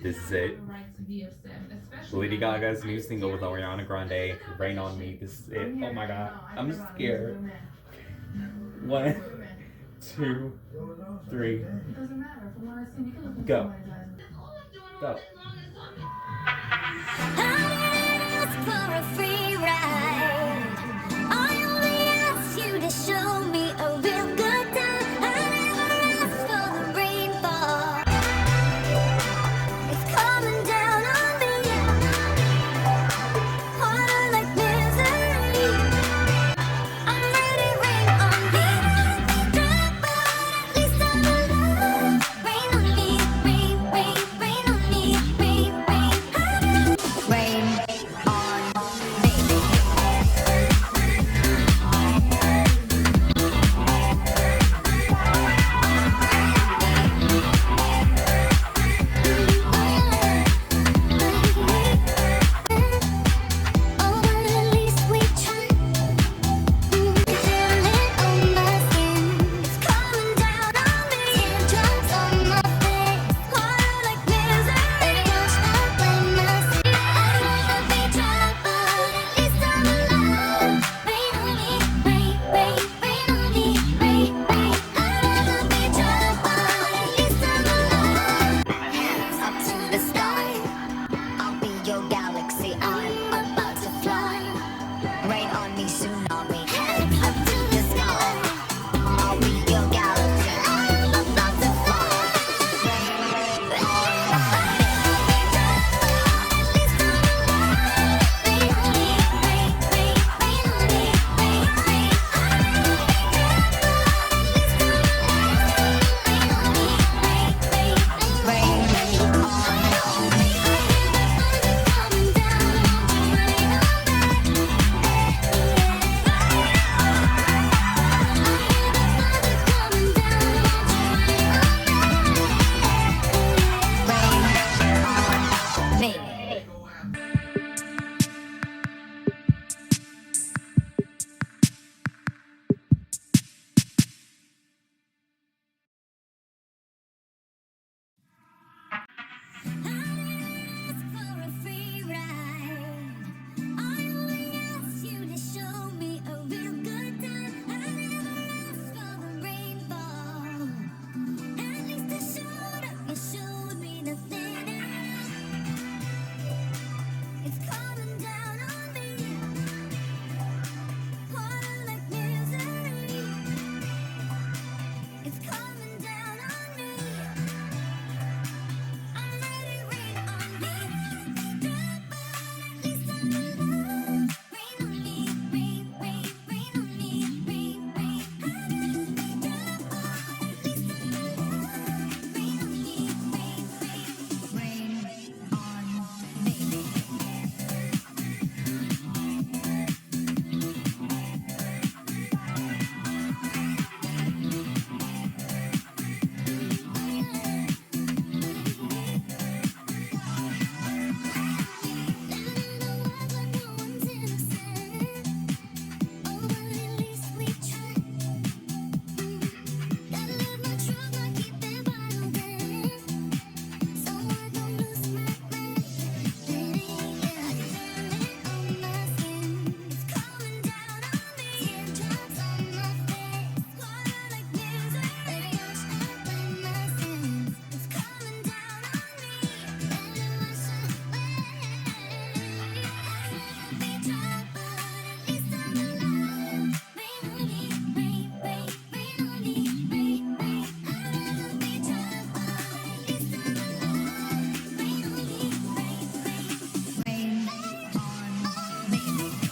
This is it. Lady Gaga's new single with Ariana Grande, Rain on Me. This is it. Oh my god. I'm scared. One, two, three. Go. Go. For a free ride, I only ask you to show me a real good time. I never asked for the rainfall. It's coming down on me. Water like misery. I'm ready, rain on me. Drop, but at least I'm alive. Rain on me, rain, rain, rain on me, rain, rain, rain.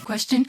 Question